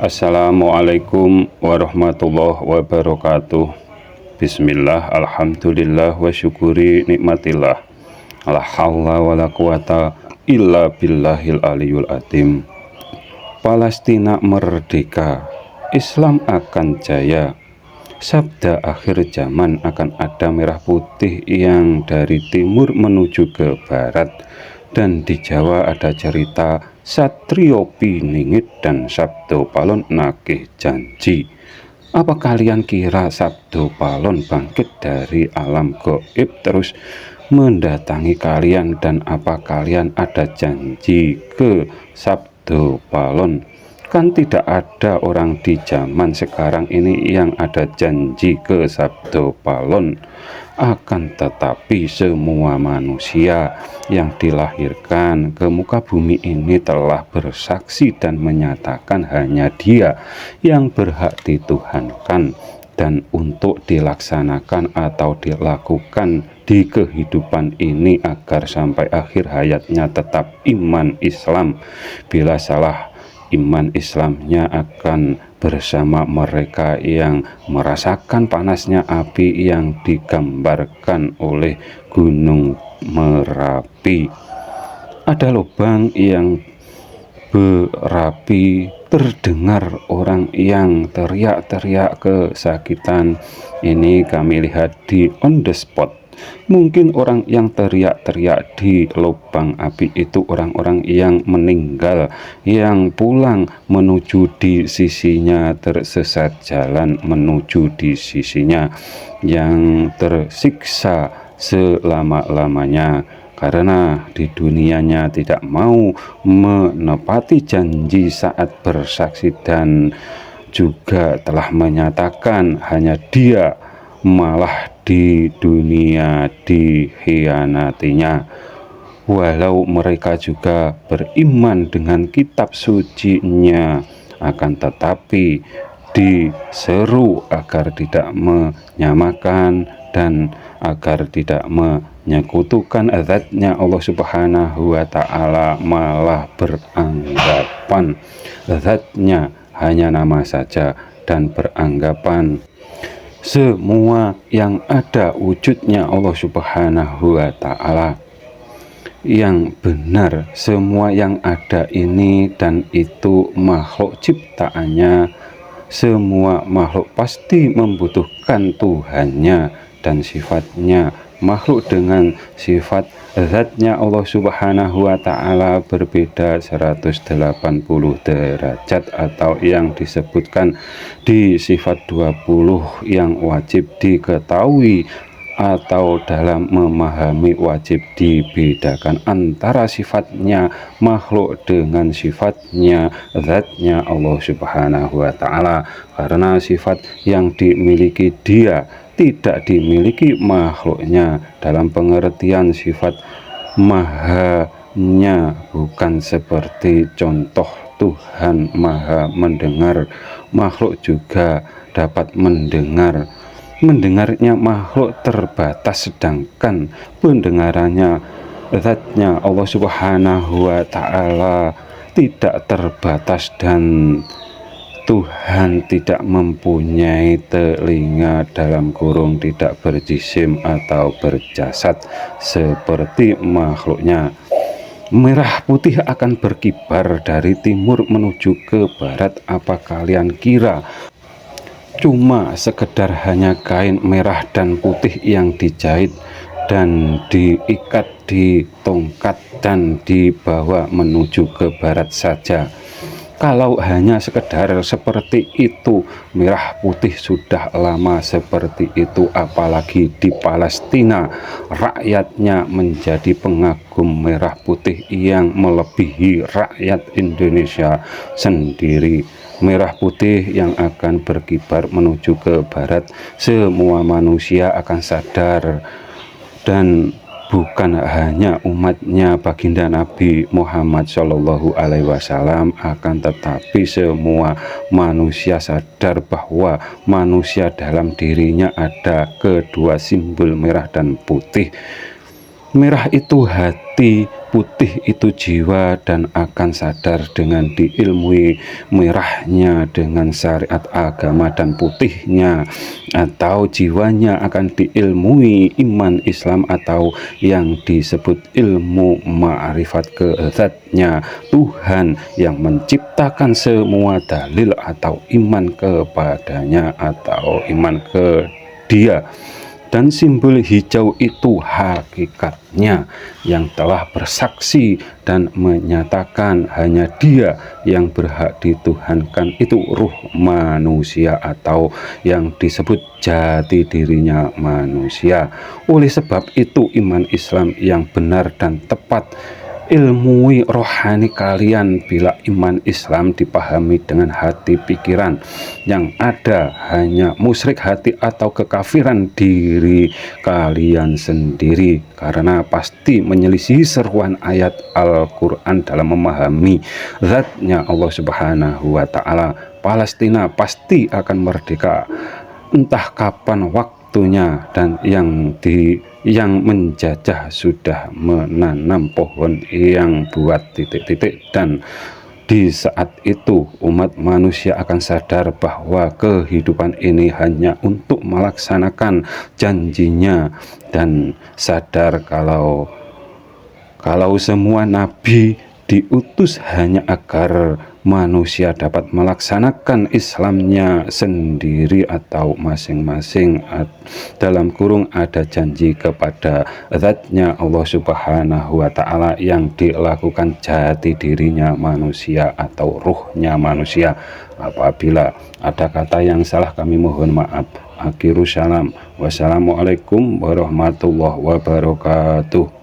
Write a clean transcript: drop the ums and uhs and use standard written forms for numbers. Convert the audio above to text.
Assalamualaikum warahmatullahi wabarakatuh. Bismillah, alhamdulillah, wa syukuri nikmatillah. La haula wa la quwata illa billahil aliyul azim. Palestina merdeka, Islam akan jaya. Sabda akhir zaman akan ada merah putih yang dari timur menuju ke barat. Dan di Jawa ada cerita Satrio Piningit dan Sabdo Palon nagih janji. Apa kalian kira Sabdo Palon bangkit dari alam gaib terus mendatangi kalian, dan apa kalian ada janji ke Sabdo Palon? Kan tidak ada orang di zaman sekarang ini yang ada janji ke Sabdo Palon. Akan tetapi semua manusia yang dilahirkan ke muka bumi ini telah bersaksi dan menyatakan hanya Dia yang berhak dituhankan dan untuk dilaksanakan atau dilakukan di kehidupan ini agar sampai akhir hayatnya tetap iman Islam. Bila salah iman Islamnya akan bersama mereka yang merasakan panasnya api yang digambarkan oleh Gunung Merapi. Ada lubang yang berapi, terdengar orang yang teriak-teriak kesakitan. Ini kami lihat di on the spot. Mungkin orang yang teriak-teriak di lubang api itu orang-orang yang meninggal, yang pulang menuju di sisinya, tersesat jalan menuju di sisinya, yang tersiksa selama-lamanya karena di dunianya tidak mau menepati janji saat bersaksi dan juga telah menyatakan hanya Dia, malah di dunia dikhianatinya. Walau mereka juga beriman dengan kitab sucinya, akan tetapi diseru agar tidak menyamakan dan agar tidak menyekutukan zatnya Allah Subhanahu wa Ta'ala, malah beranggapan zatnya hanya nama saja dan beranggapan semua yang ada wujudnya Allah Subhanahu wa Ta'ala. Yang benar, semua yang ada ini dan itu makhluk ciptaannya. Semua makhluk pasti membutuhkan Tuhannya dan sifatnya. Makhluk dengan sifat zatnya Allah Subhanahu wa Ta'ala berbeda 180 derajat, atau yang disebutkan di sifat 20 yang wajib diketahui atau dalam memahami wajib dibedakan antara sifatnya makhluk dengan sifatnya zatnya Allah Subhanahu wa Ta'ala, karena sifat yang dimiliki Dia tidak dimiliki makhluknya. Dalam pengertian sifat mahanya, bukan seperti contoh Tuhan maha mendengar, makhluk juga dapat mendengar. Mendengarnya makhluk terbatas, sedangkan pendengarannya zatnya Allah Subhanahu wa Ta'ala tidak terbatas, dan Tuhan tidak mempunyai telinga, dalam kurung tidak berjisim atau berjasad seperti makhluknya. Merah putih akan berkibar dari timur menuju ke barat. Apa kalian kira cuma sekedar hanya kain merah dan putih yang dijahit dan diikat di tongkat dan dibawa menuju ke barat saja? Kalau hanya sekedar seperti itu, merah putih sudah lama seperti itu. Apalagi di Palestina, rakyatnya menjadi pengagum merah putih yang melebihi rakyat Indonesia sendiri. Merah putih yang akan berkibar menuju ke barat, semua manusia akan sadar, dan bukan hanya umatnya baginda Nabi Muhammad Shallallahu Alaihi Wasallam, akan tetapi semua manusia sadar bahwa manusia dalam dirinya ada kedua simbol merah dan putih. Merah itu hati, putih itu jiwa, dan akan sadar dengan diilmui merahnya dengan syariat agama dan putihnya atau jiwanya akan diilmui iman Islam atau yang disebut ilmu ma'rifat ke-zatnya Tuhan yang menciptakan semua dalil atau iman kepadanya atau iman ke Dia. Dan simbol hijau itu hakikatnya yang telah bersaksi dan menyatakan hanya Dia yang berhak dituhankan, itu ruh manusia atau yang disebut jati dirinya manusia. Oleh sebab itu iman Islam yang benar dan tepat ilmui rohani kalian. Bila iman Islam dipahami dengan hati pikiran yang ada hanya musyrik hati atau kekafiran diri kalian sendiri, karena pasti menyelisihi seruan ayat Al-Quran dalam memahami zatnya Allah Subhanahu wa Ta'ala. Palestina pasti akan merdeka entah kapan waktunya, dan yang menjajah sudah menanam pohon yang buat titik-titik, dan di saat itu umat manusia akan sadar bahwa kehidupan ini hanya untuk melaksanakan janjinya, dan sadar kalau semua nabi diutus hanya agar manusia dapat melaksanakan Islamnya sendiri atau masing-masing. Dalam kurung ada janji kepada zatnya Allah Subhanahu wa Ta'ala yang dilakukan jati dirinya manusia atau ruhnya manusia. Apabila ada kata yang salah kami mohon maaf. Akhiru salam. Wassalamualaikum warahmatullahi wabarakatuh.